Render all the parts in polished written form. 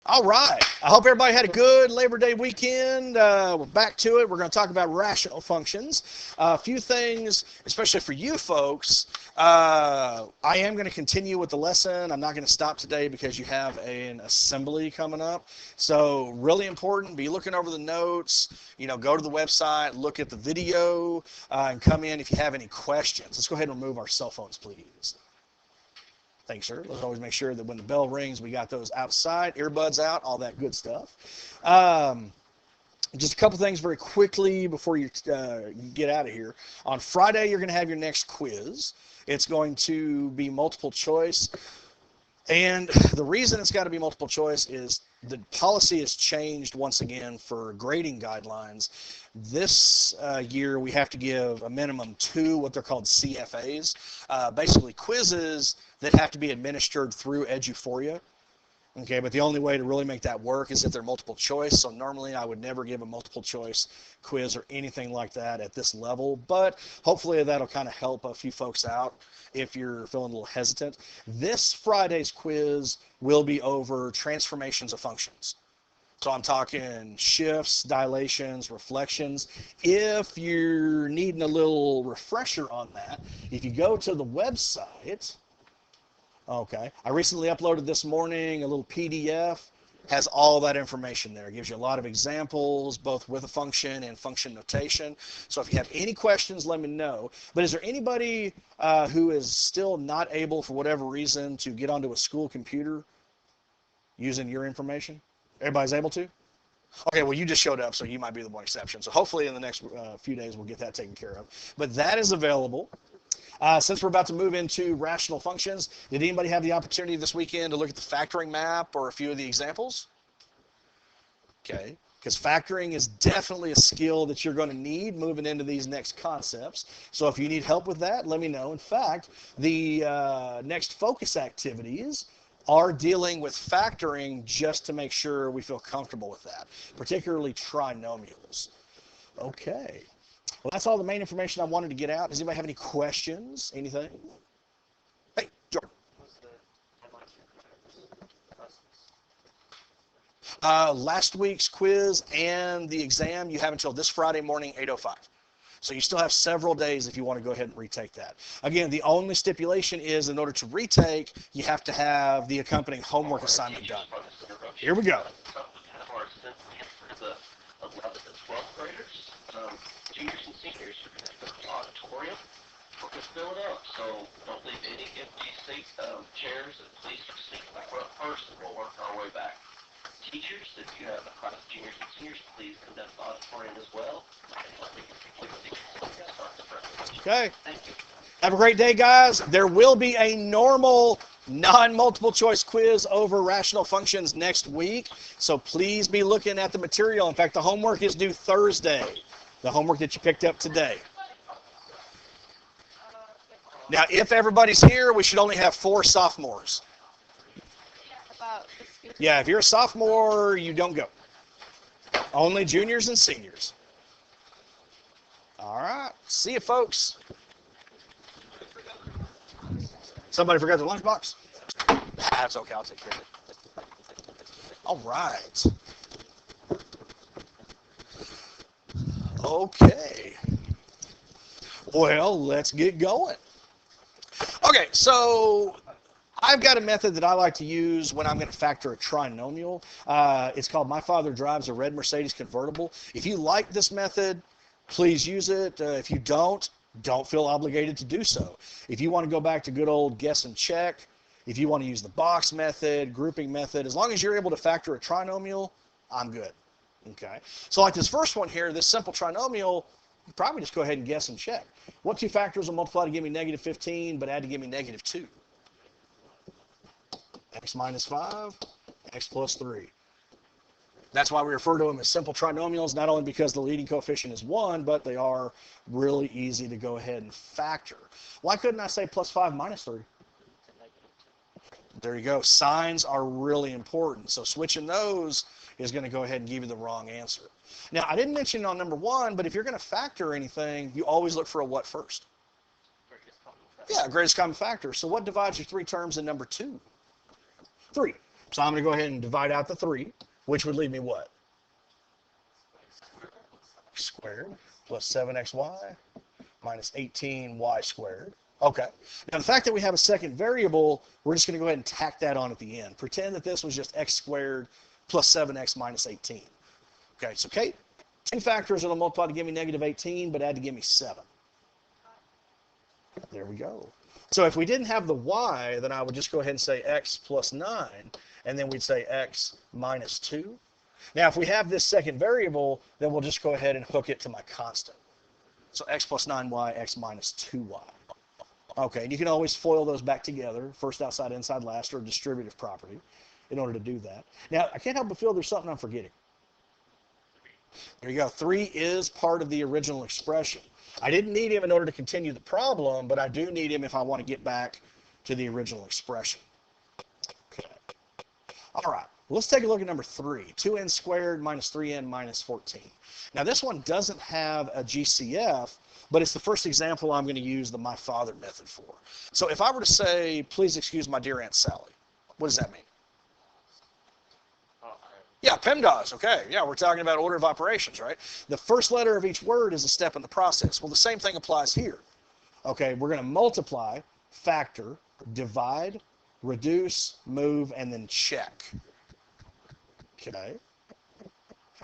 All right. I hope everybody had a good Labor Day weekend. We're back to it. We're going to talk about rational functions. A few things, especially for you folks. I am going to continue with the lesson. I'm not going to stop today because you have an assembly coming up. So really important. Be looking over the notes. Go to the website, look at the video, and come in if you have any questions. Let's go ahead and remove our cell phones, please. Thanks, sir. Let's always make sure that when the bell rings, we got those outside, earbuds out, all that good stuff. Just a couple things very quickly before you get out of here. On Friday, you're going to have your next quiz. It's going to be multiple choice. And the reason it's got to be multiple choice is the policy has changed once again for grading guidelines. This year we have to give a minimum 2 what they're called CFAs, basically quizzes that have to be administered through Eduphoria. Okay, but the only way to really make that work is if they're multiple choice. So normally I would never give a multiple choice quiz or anything like that at this level, but hopefully that'll kind of help a few folks out if you're feeling a little hesitant. This Friday's quiz will be over transformations of functions. So I'm talking shifts, dilations, reflections. If you're needing a little refresher on that, if you go to the website, okay, I recently uploaded this morning a little PDF, has all that information there. It gives you a lot of examples, both with a function and function notation. So if you have any questions, let me know. But is there anybody who is still not able, for whatever reason, to get onto a school computer using your information? Everybody's able to? Okay, well, you just showed up, so you might be the one exception. So hopefully in the next few days we'll get that taken care of. But that is available. Since we're about to move into rational functions, did anybody have the opportunity this weekend to look at the factoring map or a few of the examples? Okay, because factoring is definitely a skill that you're going to need moving into these next concepts. So if you need help with that, let me know. In fact, the next focus activities are dealing with factoring just to make sure we feel comfortable with that, particularly trinomials. Okay. Well, that's all the main information I wanted to get out. Does anybody have any questions? Anything? Hey, Jordan. Last week's quiz and the exam you have until this Friday morning, 8:05. So you still have several days if you want to go ahead and retake that. Again, the only stipulation is in order to retake, you have to have the accompanying homework assignment done. Here we go. Juniors and seniors auditorium. We're going to fill it up, so don't leave any empty seats, chairs, and please seat back up first, and we'll work our way back. Teachers, if you have a class of juniors and seniors, please come down to the auditorium as well. Okay. Thank you. Have a great day, guys. There will be a normal non-multiple choice quiz over rational functions next week, so please be looking at the material. In fact, the homework is due Thursday, the homework that you picked up today. Now, if everybody's here, we should only have 4 sophomores. Yeah, if you're a sophomore, you don't go. Only juniors and seniors. All right. See you, folks. Somebody forgot their lunchbox? That's okay. I'll take care of it. All right. Okay. Well, let's get going. Okay, so I've got a method that I like to use when I'm going to factor a trinomial. It's called My Father Drives a Red Mercedes Convertible. If you like this method, please use it. If you don't feel obligated to do so. If you want to go back to good old guess and check, if you want to use the box method, grouping method, as long as you're able to factor a trinomial, I'm good. Okay, so like this first one here, this simple trinomial, you probably just go ahead and guess and check. What 2 factors will multiply to give me negative 15, but add to give me negative 2? X minus 5, x plus 3. That's why we refer to them as simple trinomials, not only because the leading coefficient is 1, but they are really easy to go ahead and factor. Why couldn't I say plus 5 minus 3? There you go. Signs are really important. So switching those is going to go ahead and give you the wrong answer. Now, I didn't mention on number 1, but if you're going to factor anything, you always look for a what first? Yeah, greatest common factor. So what divides your 3 terms in number 2? 3. So I'm going to go ahead and divide out the 3, which would leave me what? X squared plus 7xy minus 18y squared. Okay. Now, the fact that we have a second variable, we're just going to go ahead and tack that on at the end. Pretend that this was just x squared plus 7x minus 18. Okay, so Kate, 2 factors that'll multiply to give me negative 18, but add to give me 7. There we go. So if we didn't have the y, then I would just go ahead and say x plus 9, and then we'd say x minus 2. Now, if we have this second variable, then we'll just go ahead and hook it to my constant. So x plus 9y, x minus 2y. Okay, and you can always FOIL those back together, first outside, inside, last, or distributive property, in order to do that. Now, I can't help but feel there's something I'm forgetting. There you go. 3 is part of the original expression. I didn't need him in order to continue the problem, but I do need him if I want to get back to the original expression. Okay. All right. Let's take a look at number 3. 2n squared minus 3n minus 14. Now, this one doesn't have a GCF, but it's the first example I'm going to use the my father method for. So if I were to say, please excuse my dear Aunt Sally, what does that mean? Yeah, PEMDAS, okay. Yeah, we're talking about order of operations, right? The first letter of each word is a step in the process. Well, the same thing applies here. Okay, we're going to multiply, factor, divide, reduce, move, and then check. Okay.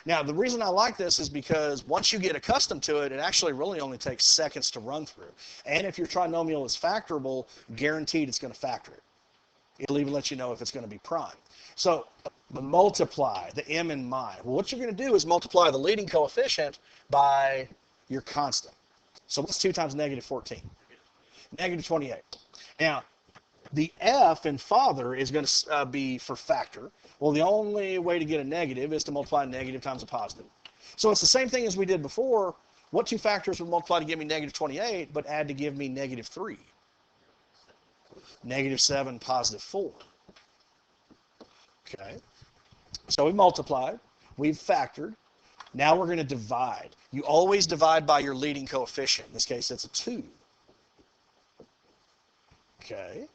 Now, the reason I like this is because once you get accustomed to it, it actually really only takes seconds to run through. And if your trinomial is factorable, guaranteed it's going to factor it. It'll even let you know if it's going to be prime. So the multiply, the m and my. Well, what you're going to do is multiply the leading coefficient by your constant. So what's 2 times negative 14? Negative 28. Now, the f in father is going to be for factor. Well, the only way to get a negative is to multiply negative times a positive. So it's the same thing as we did before. What 2 factors would multiply to give me negative 28, but add to give me negative 3? Negative 7, positive 4. Okay. So we multiplied. We've factored. Now we're going to divide. You always divide by your leading coefficient. In this case, it's a 2. Okay.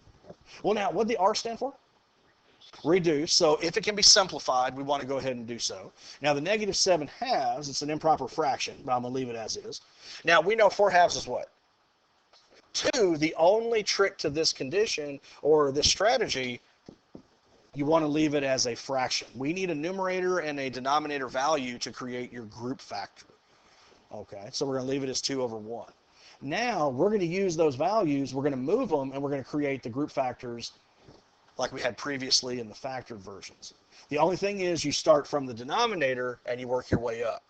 Well, now, what did the R stand for? Reduce. So if it can be simplified, we want to go ahead and do so. Now, the negative 7 halves, it's an improper fraction, but I'm going to leave it as is. Now, we know 4 halves is what? 2. The only trick to this condition or this strategy, you want to leave it as a fraction. We need a numerator and a denominator value to create your group factor. Okay, so we're going to leave it as 2 over 1. Now, we're going to use those values, we're going to move them, and we're going to create the group factors like we had previously in the factored versions. The only thing is you start from the denominator and you work your way up.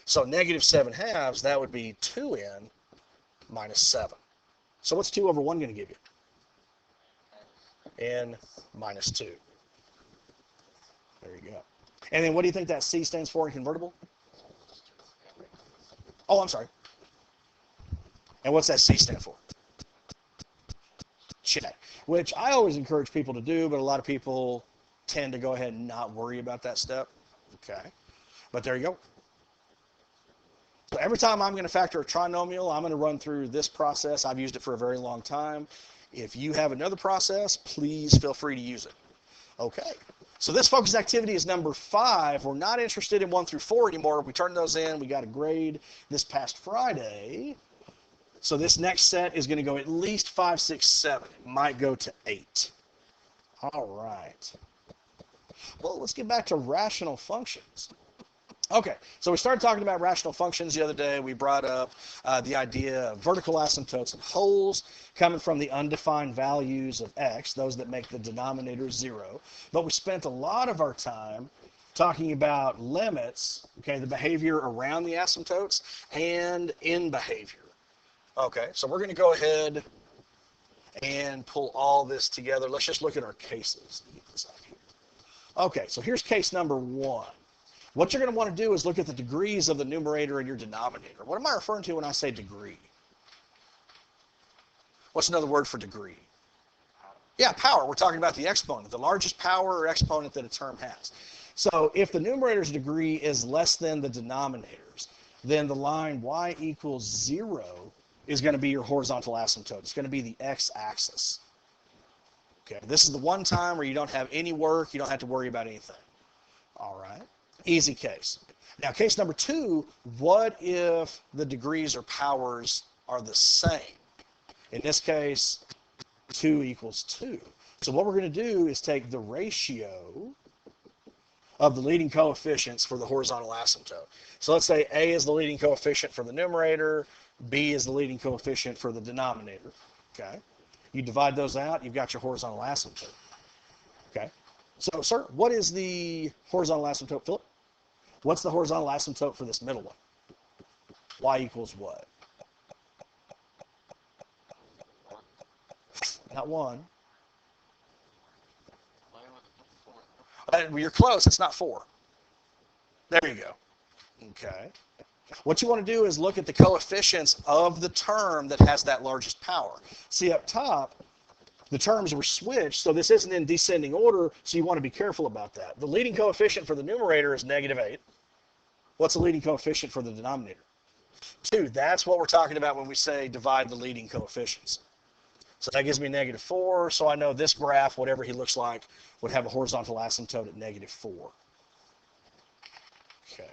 So negative 7 halves, that would be 2n minus 7. So what's 2 over 1 going to give you? N minus 2. There you go. And then what do you think that C stands for in convertible? Oh, I'm sorry. And what's that C stand for? Check. Which I always encourage people to do, but a lot of people tend to go ahead and not worry about that step. Okay. But there you go. So every time I'm going to factor a trinomial, I'm going to run through this process. I've used it for a very long time. If you have another process, please feel free to use it. Okay. So this focus activity is number 5. We're not interested in 1 through 4 anymore. We turned those in. We got a grade this past Friday. So this next set is going to go at least 5, 6, 7. It might go to 8. All right. Well, let's get back to rational functions. Okay, so we started talking about rational functions the other day. We brought up the idea of vertical asymptotes and holes coming from the undefined values of x, those that make the denominator 0. But we spent a lot of our time talking about limits, okay, the behavior around the asymptotes and in behavior. Okay, so we're going to go ahead and pull all this together. Let's just look at our cases. Okay, so here's case number 1. What you're going to want to do is look at the degrees of the numerator and your denominator. What am I referring to when I say degree? What's another word for degree? Yeah, power. We're talking about the exponent, the largest power or exponent that a term has. So if the numerator's degree is less than the denominator's, then the line y equals 0 is going to be your horizontal asymptote. It's going to be the x-axis. Okay, this is the one time where you don't have any work, you don't have to worry about anything. All right, easy case. Now, case number 2, what if the degrees or powers are the same? In this case, 2 equals 2. So what we're going to do is take the ratio of the leading coefficients for the horizontal asymptote. So let's say A is the leading coefficient for the numerator, B is the leading coefficient for the denominator. Okay, you divide those out, you've got your horizontal asymptote. Okay, so sir, what is the horizontal asymptote, Philip? What's the horizontal asymptote for this middle one? Y equals what? Not 1. You're close. It's not 4. There you go. Okay. What you want to do is look at the coefficients of the term that has that largest power. See, up top, the terms were switched, so this isn't in descending order, so you want to be careful about that. The leading coefficient for the numerator is -8. What's the leading coefficient for the denominator? 2. That's what we're talking about when we say divide the leading coefficients. So that gives me -4, so I know this graph, whatever he looks like, would have a horizontal asymptote at -4. Okay.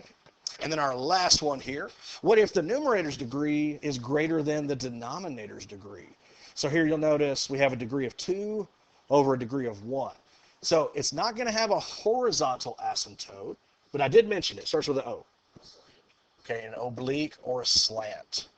And then our last one here, what if the numerator's degree is greater than the denominator's degree? So here you'll notice we have a degree of 2 over a degree of 1. So it's not going to have a horizontal asymptote, but I did mention it. It starts with an O. Okay, an oblique or a slant.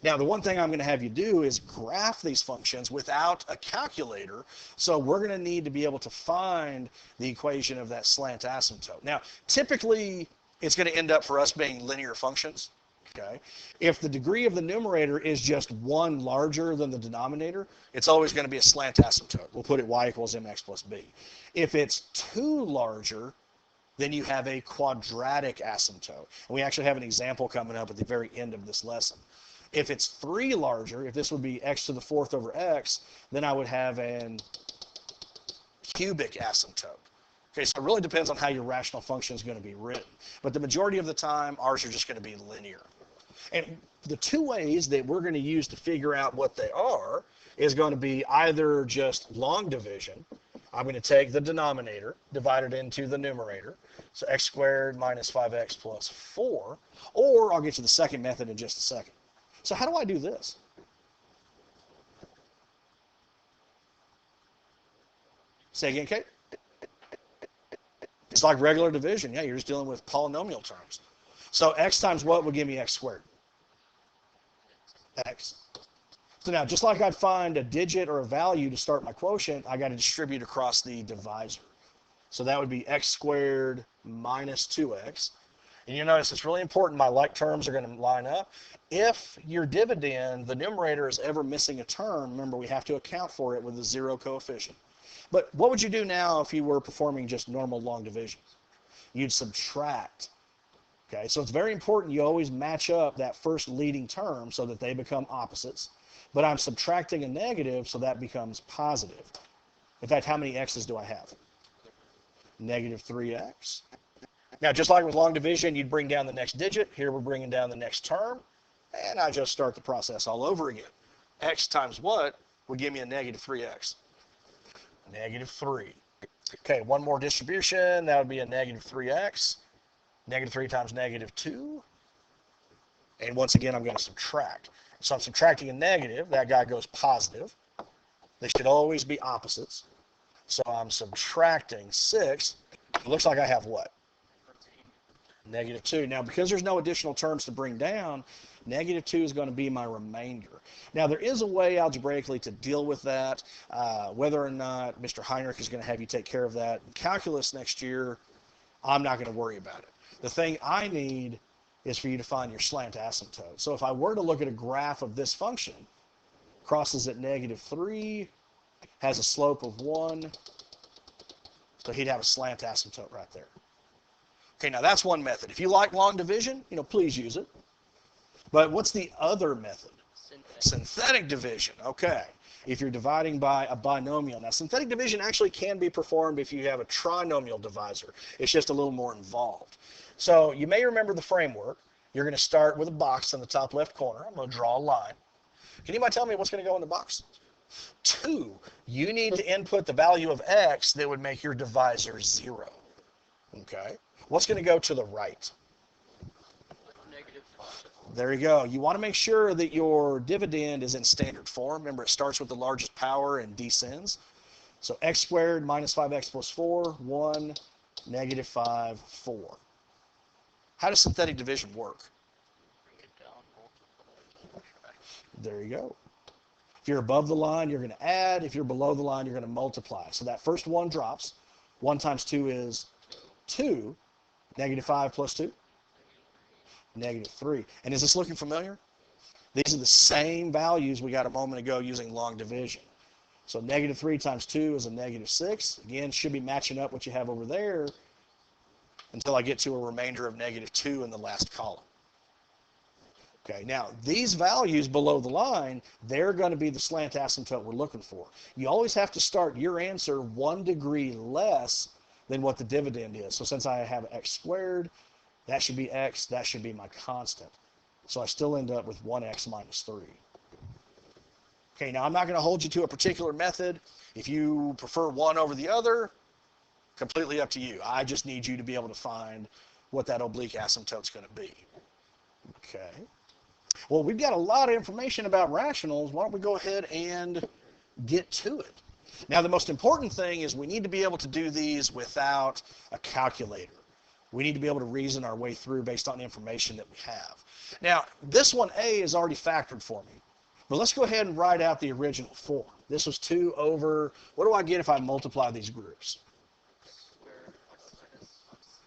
Now, the one thing I'm going to have you do is graph these functions without a calculator. So we're going to need to be able to find the equation of that slant asymptote. Now, typically, it's going to end up for us being linear functions. Okay. If the degree of the numerator is just 1 larger than the denominator, it's always going to be a slant asymptote. We'll put it y equals mx plus b. If it's 2 larger, then you have a quadratic asymptote. And we actually have an example coming up at the very end of this lesson. If it's 3 larger, if this would be x to the 4th over x, then I would have an cubic asymptote. Okay, so it really depends on how your rational function is going to be written. But the majority of the time, ours are just going to be linear. And the 2 ways that we're going to use to figure out what they are is going to be either just long division. I'm going to take the denominator, divide it into the numerator. So x squared minus 5x plus 4. Or I'll get to the second method in just a second. So how do I do this? Say again, Kate? It's like regular division. Yeah, you're just dealing with polynomial terms. So x times what would give me x squared? X. So now, just like I'd find a digit or a value to start my quotient, I got to distribute across the divisor. So that would be x squared minus 2x. And you notice it's really important my like terms are going to line up. If your dividend, the numerator, is ever missing a term, remember we have to account for it with a 0 coefficient. But what would you do now if you were performing just normal long division? You'd subtract. Okay, so it's very important you always match up that first leading term so that they become opposites. But I'm subtracting a negative, so that becomes positive. In fact, how many x's do I have? -3x. Now, just like with long division, you'd bring down the next digit. Here we're bringing down the next term. And I just start the process all over again. X times what would give me a -3x? -3. Okay, one more distribution. That would be a -3x. -3 times -2. And once again, I'm going to subtract. So I'm subtracting a negative. That guy goes positive. They should always be opposites. So I'm subtracting 6. It looks like I have what? -2. Now, because there's no additional terms to bring down, -2 is going to be my remainder. Now, there is a way algebraically to deal with that. Whether or not Mr. Heinrich is going to have you take care of that in calculus next year, I'm not going to worry about it. The thing I need is for you to find your slant asymptote. So if I were to look at a graph of this function, crosses at -3, has a slope of 1, so he'd have a slant asymptote right there. Okay, now that's one method. If you like long division, please use it. But what's the other method? Synthetic division. Okay. If you're dividing by a binomial. Now, synthetic division actually can be performed if you have a trinomial divisor. It's just a little more involved. So you may remember the framework. You're going to start with a box in the top left corner. I'm going to draw a line. Can anybody tell me what's going to go in the box? 2. You need to input the value of x that would make your divisor 0. Okay. What's going to go to the right? There you go. You want to make sure that your dividend is in standard form. Remember, it starts with the largest power and descends. So x squared minus 5x plus 4, 1, negative 5, 4. How does synthetic division work? There you go. If you're above the line, you're going to add. If you're below the line, you're going to multiply. So that first 1 drops. 1 times 2 is 2. Negative 5 plus 2? Negative 3. And is this looking familiar? These are the same values we got a moment ago using long division. So negative 3 times 2 is a negative 6. Again, should be matching up what you have over there until I get to a remainder of negative 2 in the last column. Okay, now these values below the line, they're going to be the slant asymptote we're looking for. You always have to start your answer 1 degree less than what the dividend is. So since I have x squared, that should be x, that should be my constant. So I still end up with 1x minus 3. Okay, now I'm not going to hold you to a particular method. If you prefer one over the other, completely up to you. I just need you to be able to find what that oblique asymptote's going to be. Okay. Well, we've got a lot of information about rationals. Why don't we go ahead and get to it? Now, the most important thing is we need to be able to do these without a calculator. We need to be able to reason our way through based on the information that we have. Now, this one A is already factored for me. But let's go ahead and write out the original form. This was 2 over, what do I get if I multiply these groups?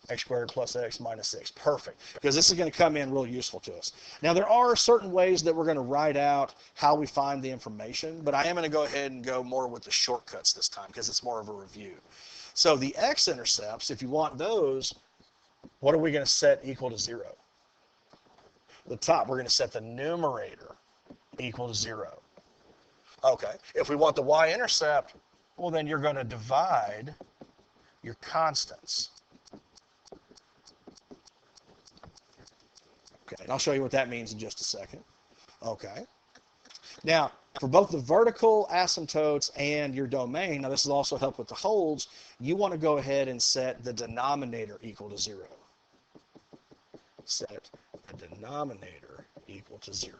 X squared plus x minus 6. Perfect. Because this is going to come in real useful to us. Now, there are certain ways that we're going to write out how we find the information, but I am going to go ahead and go more with the shortcuts this time because it's more of a review. So the x-intercepts, if you want those, what are we going to set equal to 0? The top, we're going to set the numerator equal to 0. Okay. If we want the y-intercept, well, then you're going to divide your constants. Okay, and I'll show you what that means in just a second. Okay. Now, for both the vertical asymptotes and your domain, now this will also help with the holds, you want to go ahead and set the denominator equal to 0. Set the denominator equal to 0.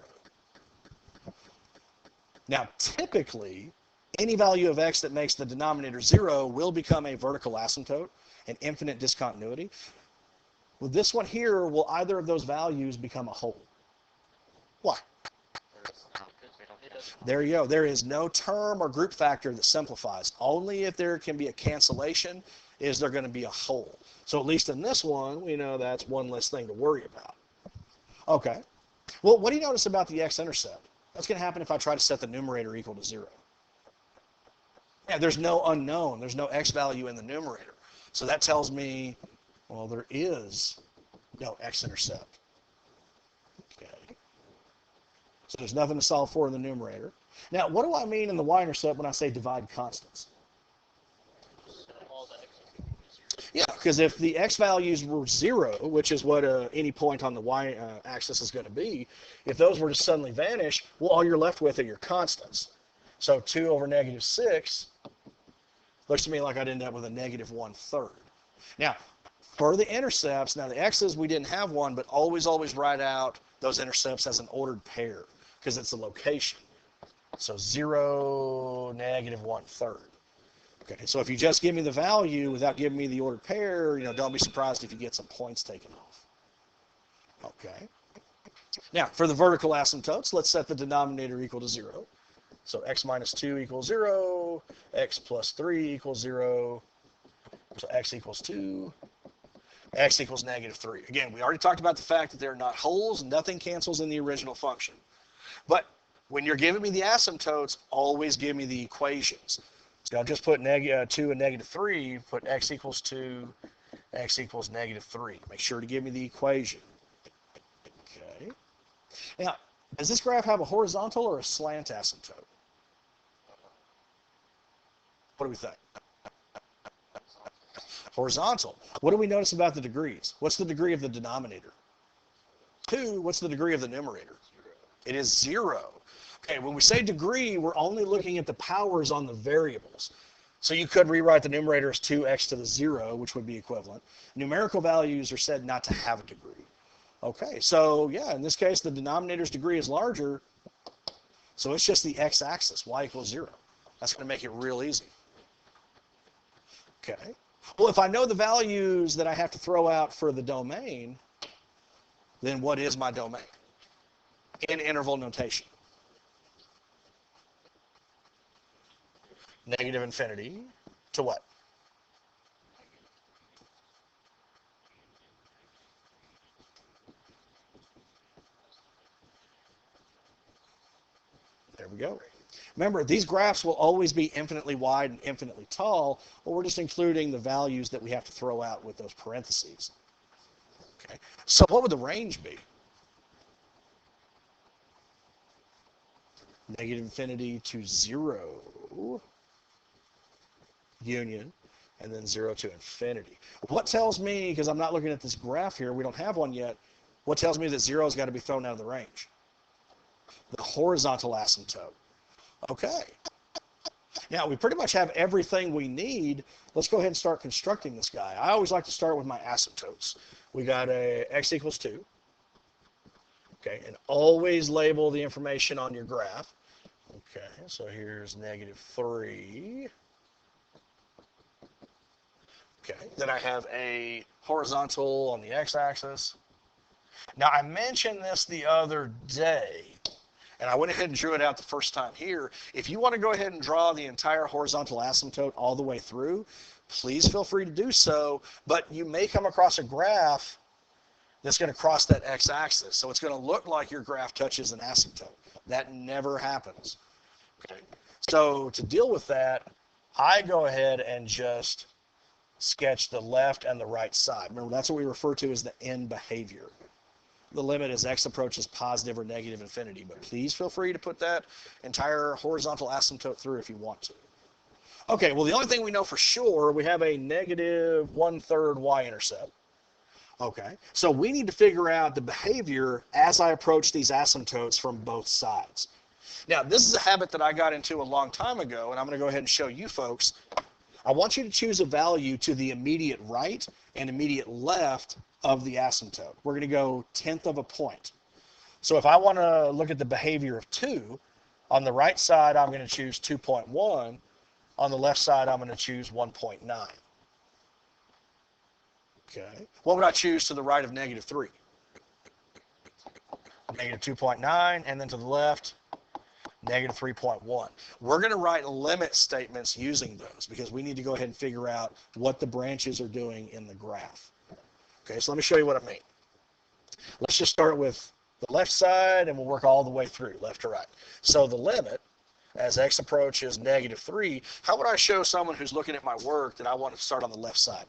Now, typically, any value of x that makes the denominator 0 will become a vertical asymptote, an infinite discontinuity. With this one here, will either of those values become a whole? Why? There you go. There is no term or group factor that simplifies. Only if there can be a cancellation is there going to be a whole. So at least in this one, we know that's one less thing to worry about. Okay. Well, what do you notice about the x-intercept? What's going to happen if I try to set the numerator equal to 0? Yeah, there's no unknown. There's no x value in the numerator. So that tells me, well, there is no x-intercept. Okay. So there's nothing to solve for in the numerator. Now, what do I mean in the y-intercept when I say divide constants? Yeah, because if the x values were 0, which is what any point on the y-axis is going to be, if those were to suddenly vanish, well, all you're left with are your constants. So 2 over negative 6 looks to me like I'd end up with a negative 1/3. Now, for the intercepts, now the x's, we didn't have one, but always write out those intercepts as an ordered pair because it's a location. So 0, negative 1/3. Okay, so if you just give me the value without giving me the ordered pair, don't be surprised if you get some points taken off. Okay. Now, for the vertical asymptotes, let's set the denominator equal to 0. So x minus 2 equals 0, x plus 3 equals 0, so x equals 2, x equals negative 3. Again, we already talked about the fact that they're not wholes, nothing cancels in the original function. But when you're giving me the asymptotes, always give me the equations. So I'll just put 2 and negative 3, put x equals 2, x equals negative 3. Make sure to give me the equation. Okay. Now, does this graph have a horizontal or a slant asymptote? What do we think? Horizontal. What do we notice about the degrees? What's the degree of the denominator? 2. What's the degree of the numerator? It is 0. Okay, when we say degree, we're only looking at the powers on the variables. So you could rewrite the numerator as 2x to the 0, which would be equivalent. Numerical values are said not to have a degree. Okay, so yeah, in this case, the denominator's degree is larger, so it's just the x-axis, y equals 0. That's going to make it real easy. Okay. Well, if I know the values that I have to throw out for the domain, then what is my domain in interval notation? Negative infinity to what? There we go. Remember, these graphs will always be infinitely wide and infinitely tall, but we're just including the values that we have to throw out with those parentheses. Okay. So what would the range be? Negative infinity to 0, union, and then 0 to infinity. What tells me, because I'm not looking at this graph here, we don't have one yet, what tells me that 0's got to be thrown out of the range? The horizontal asymptote. Okay. Now, we pretty much have everything we need. Let's go ahead and start constructing this guy. I always like to start with my asymptotes. We got a x equals 2. Okay, and always label the information on your graph. Okay, so here's negative 3. Okay, then I have a horizontal on the x-axis. Now, I mentioned this the other day, and I went ahead and drew it out the first time here. If you want to go ahead and draw the entire horizontal asymptote all the way through, please feel free to do so, but you may come across a graph that's going to cross that x-axis, so it's going to look like your graph touches an asymptote. That never happens. Okay. So to deal with that, I go ahead and just sketch the left and the right side. Remember, that's what we refer to as the end behavior. The limit as x approaches positive or negative infinity, but please feel free to put that entire horizontal asymptote through if you want to. Okay, well, the only thing we know for sure, we have a negative 1/3 y-intercept. Okay, so we need to figure out the behavior as I approach these asymptotes from both sides. Now, this is a habit that I got into a long time ago, and I'm going to go ahead and show you folks. I want you to choose a value to the immediate right and immediate left of the asymptote. We're going to go 1/10 of a point. So if I want to look at the behavior of 2, on the right side, I'm going to choose 2.1. On the left side, I'm going to choose 1.9. Okay. What would I choose to the right of negative 3? Negative 2.9, and then to the left, negative 3.1. We're going to write limit statements using those because we need to go ahead and figure out what the branches are doing in the graph. Okay, so let me show you what I mean. Let's just start with the left side, and we'll work all the way through, left to right. So the limit, as x approaches negative 3, how would I show someone who's looking at my work that I want to start on the left side?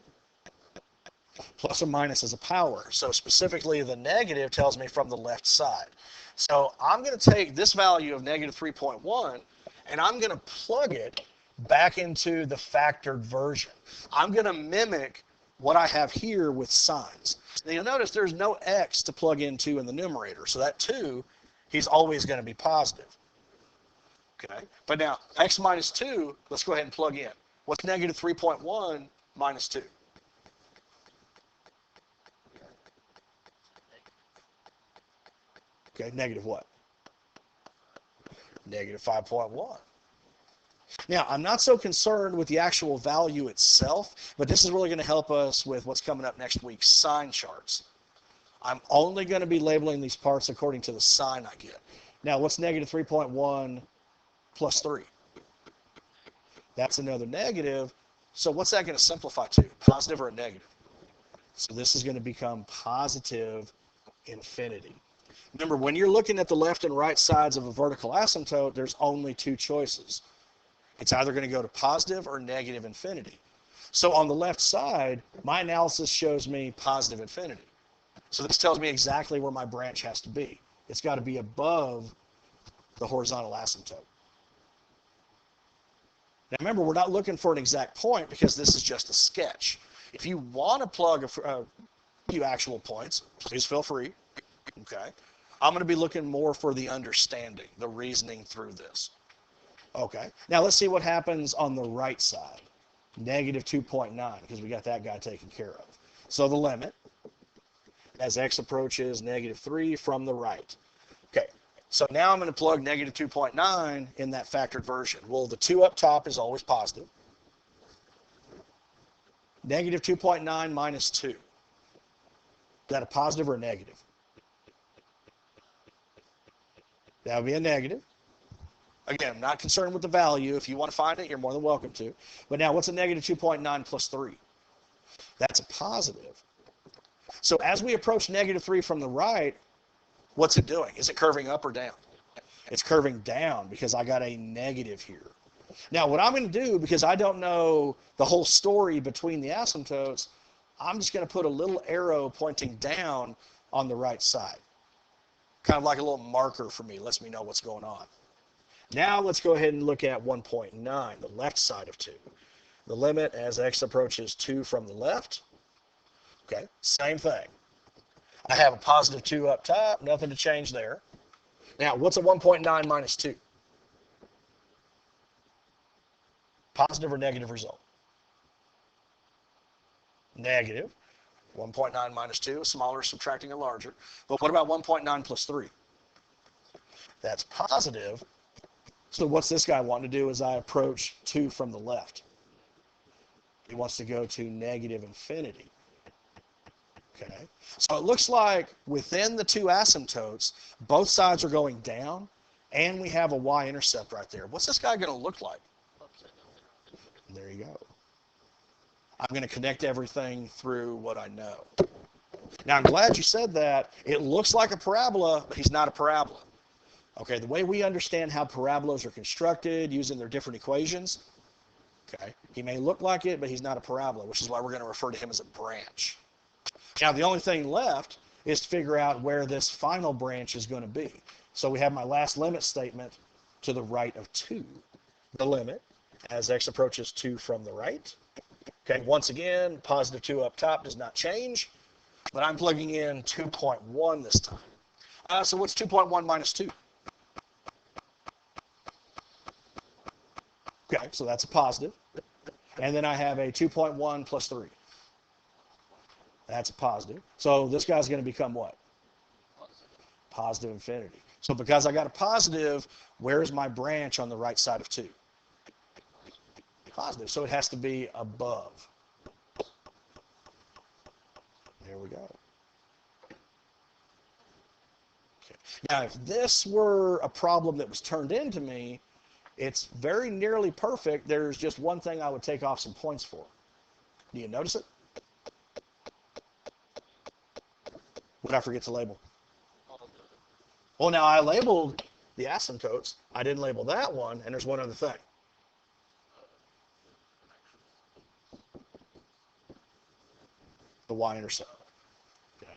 Plus or minus as a power. So specifically, the negative tells me from the left side. So I'm going to take this value of negative 3.1, and I'm going to plug it back into the factored version. I'm going to mimic what I have here with signs. Now you'll notice there's no x to plug into in the numerator, so that 2, he's always going to be positive. Okay, but now x minus 2, let's go ahead and plug in. What's negative 3.1 minus 2? Okay, negative what? Negative 5.1. Now, I'm not so concerned with the actual value itself, but this is really going to help us with what's coming up next week, sign charts. I'm only going to be labeling these parts according to the sign I get. Now, what's negative 3.1 plus 3? That's another negative. So what's that going to simplify to? Positive or a negative? So this is going to become positive infinity. Remember, when you're looking at the left and right sides of a vertical asymptote, there's only 2 choices. It's either going to go to positive or negative infinity. So on the left side, my analysis shows me positive infinity. So this tells me exactly where my branch has to be. It's got to be above the horizontal asymptote. Now remember, we're not looking for an exact point because this is just a sketch. If you want to plug a few actual points, please feel free. Okay. I'm going to be looking more for the understanding, the reasoning through this. Okay, now let's see what happens on the right side. Negative 2.9, because we got that guy taken care of. So the limit, as x approaches negative 3 from the right. Okay, so now I'm going to plug negative 2.9 in that factored version. Well, the 2 up top is always positive. Negative 2.9 minus 2. Is that a positive or a negative? That would be a negative. Again, I'm not concerned with the value. If you want to find it, you're more than welcome to. But now, what's a negative 2.9 plus 3? That's a positive. So as we approach negative 3 from the right, what's it doing? Is it curving up or down? It's curving down because I got a negative here. Now, what I'm going to do, because I don't know the whole story between the asymptotes, I'm just going to put a little arrow pointing down on the right side. Kind of like a little marker for me, lets me know what's going on. Now let's go ahead and look at 1.9, the left side of 2. The limit as x approaches 2 from the left. Okay, same thing. I have a positive 2 up top, nothing to change there. Now, what's a 1.9 minus 2? Positive or negative result? Negative. 1.9 minus 2, smaller subtracting a larger. But what about 1.9 plus 3? That's positive. So what's this guy wanting to do as I approach 2 from the left? He wants to go to negative infinity. Okay, so it looks like within the 2 asymptotes, both sides are going down, and we have a y-intercept right there. What's this guy going to look like? There you go. I'm going to connect everything through what I know. Now, I'm glad you said that. It looks like a parabola, but he's not a parabola. Okay, the way we understand how parabolas are constructed using their different equations, okay, he may look like it, but he's not a parabola, which is why we're going to refer to him as a branch. Now, the only thing left is to figure out where this final branch is going to be. So we have my last limit statement to the right of 2. The limit, as x approaches 2 from the right. Okay, once again, positive 2 up top does not change, but I'm plugging in 2.1 this time. So what's 2.1 minus 2? Okay, so that's a positive. And then I have a 2.1 plus 3. That's a positive. So this guy's going to become what? Positive infinity. So because I got a positive, where's my branch on the right side of 2? Positive. So it has to be above. There we go. Okay. Now, if this were a problem that was turned into me, it's very nearly perfect. There's just one thing I would take off some points for. Do you notice it? What did I forget to label? Well, now I labeled the asymptotes. I didn't label that one, and there's one other thing. The y-intercept. Okay.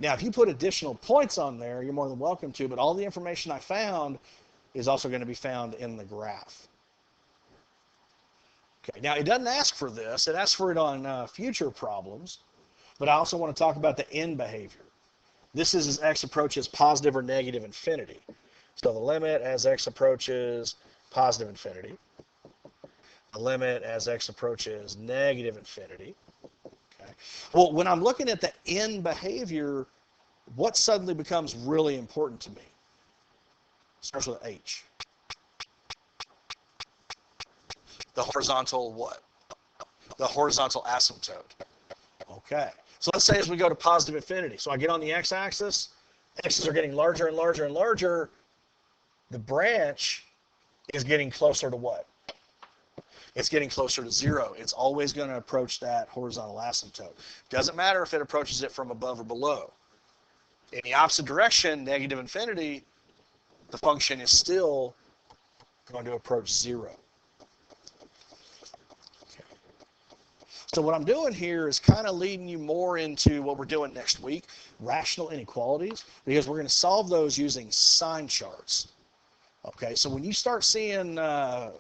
Now, if you put additional points on there, you're more than welcome to, but all the information I found is also going to be found in the graph. Okay. Now, it doesn't ask for this. It asks for it on future problems, but I also want to talk about the end behavior. This is as x approaches positive or negative infinity. So the limit as x approaches positive infinity. The limit as x approaches negative infinity. Okay. Well, when I'm looking at the end behavior, what suddenly becomes really important to me? Starts with H. The horizontal what? The horizontal asymptote. Okay. So let's say as we go to positive infinity. So I get on the x-axis, x's are getting larger and larger and larger. The branch is getting closer to what? It's getting closer to 0. It's always going to approach that horizontal asymptote. Doesn't matter if it approaches it from above or below. In the opposite direction, negative infinity, the function is still going to approach 0. So what I'm doing here is kind of leading you more into what we're doing next week, rational inequalities, because we're going to solve those using sign charts. Okay, so when you start seeing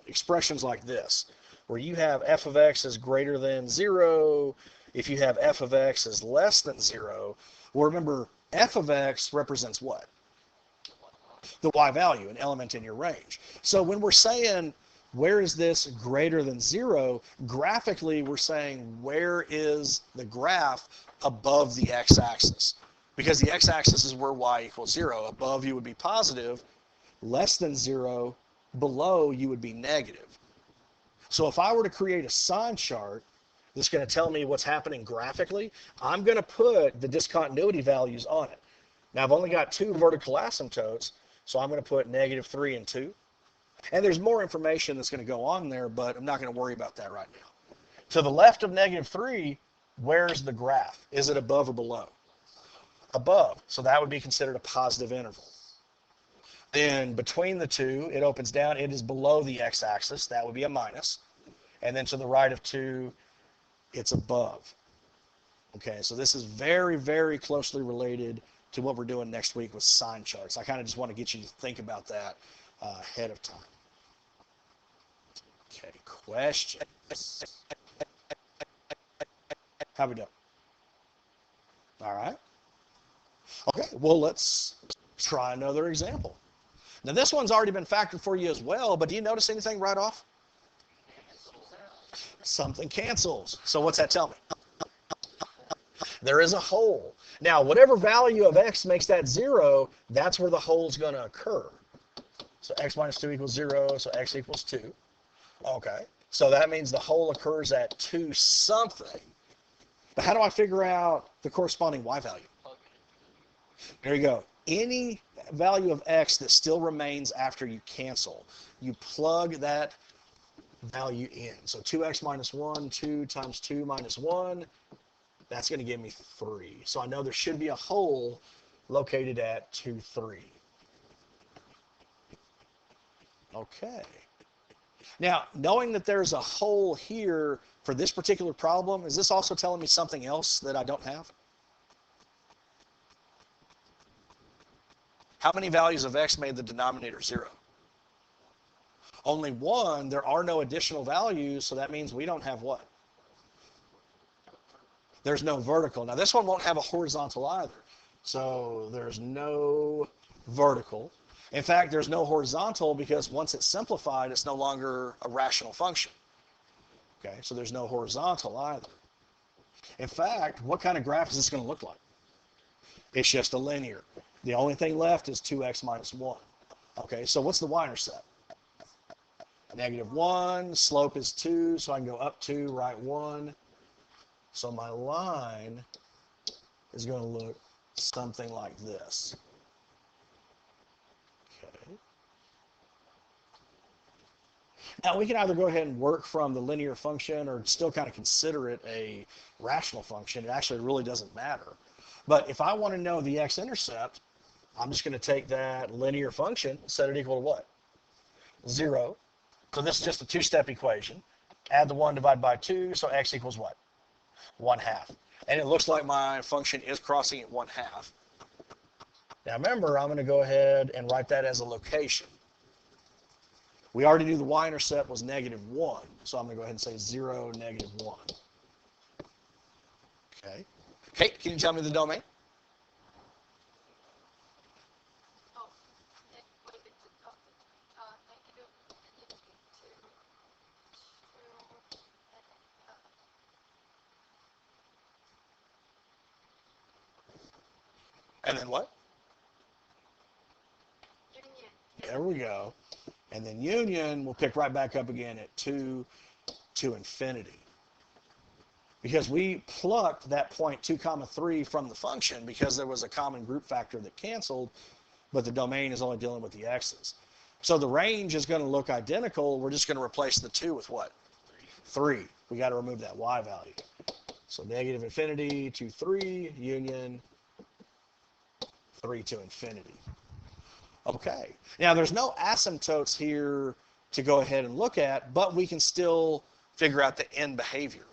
expressions like this, where you have f of x is greater than 0, if you have f of x is less than 0, well, remember, f of x represents what? the y value, an element in your range. So when we're saying where is this greater than 0, graphically we're saying where is the graph above the x-axis, because the x-axis is where y equals 0. Above you would be positive, less than 0, below you would be negative. So if I were to create a sign chart that's going to tell me what's happening graphically, I'm going to put the discontinuity values on it. Now I've only got 2 vertical asymptotes, so I'm going to put -3 and 2. And there's more information that's going to go on there, but I'm not going to worry about that right now. To the left of -3, where's the graph? Is it above or below? Above. So that would be considered a positive interval. Then between the two, it opens down. It is below the x-axis. That would be a minus. And then to the right of 2, it's above. Okay, so this is very, very closely related to what we're doing next week with sign charts. I kind of just want to get you to think about that ahead of time. Okay, question. How we doing? All right. Okay, well, let's try another example. Now, this one's already been factored for you as well, but do you notice anything right off? Something cancels. So what's that tell me? There is a hole. Now, whatever value of x makes that 0, that's where the hole's going to occur. So x minus 2 equals 0, so x equals 2. Okay, so that means the hole occurs at 2 something. But how do I figure out the corresponding y value? There you go. Any value of x that still remains after you cancel, you plug that value in. So 2x minus 1, 2 times 2 minus 1, that's going to give me 3. So I know there should be a hole located at 2, 3. Okay. Now, knowing that there's a hole here for this particular problem, is this also telling me something else that I don't have? How many values of x made the denominator 0? Only 1. There are no additional values, so that means we don't have what? There's no vertical. Now, this one won't have a horizontal either. So there's no vertical. In fact, there's no horizontal because once it's simplified, it's no longer a rational function. Okay, so there's no horizontal either. In fact, what kind of graph is this going to look like? It's just a linear. The only thing left is 2x minus 1. Okay, so what's the y-intercept? -1, slope is 2, so I can go up 2, right 1. So my line is going to look something like this. Okay. Now we can either go ahead and work from the linear function or still kind of consider it a rational function. It actually really doesn't matter. But if I want to know the x-intercept, I'm just going to take that linear function, set it equal to what? 0. So this is just a 2-step equation. Add the 1 divided by 2, so x equals what? 1/2. And it looks like my function is crossing at 1/2. Now remember, I'm going to go ahead and write that as a location. We already knew the y-intercept was -1, so I'm going to go ahead and say 0, -1. Okay. Kate, can you tell me the domain? And then what? Union. There we go. And then union will pick right back up again at 2 to infinity. Because we plucked that point 2, 3 from the function because there was a common group factor that canceled, but the domain is only dealing with the x's. So the range is going to look identical. We're just going to replace the 2 with what? 3. We got to remove that y value. So negative infinity to 3, union 3 to infinity. Okay. Now there's no asymptotes here to go ahead and look at, but we can still figure out the end behavior.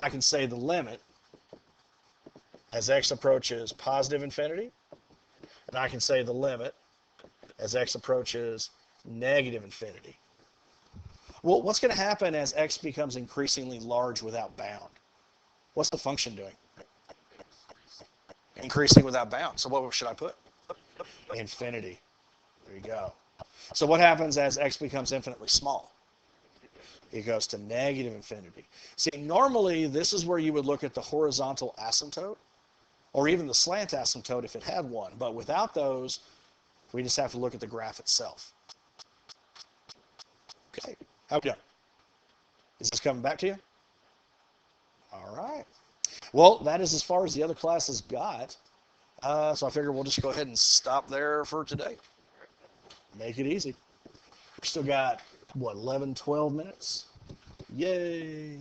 I can say the limit as x approaches positive infinity, and I can say the limit as x approaches negative infinity. Well, what's going to happen as x becomes increasingly large without bound? What's the function doing? Increasing without bound. So what should I put? Infinity. There you go. So what happens as x becomes infinitely small? It goes to negative infinity. See, normally this is where you would look at the horizontal asymptote or even the slant asymptote if it had one. But without those, we just have to look at the graph itself. Okay, how we doing? Is this coming back to you? All right. Well, that is as far as the other classes got. So I figure we'll just go ahead and stop there for today. Make it easy. We still got, what, 11, 12 minutes? Yay.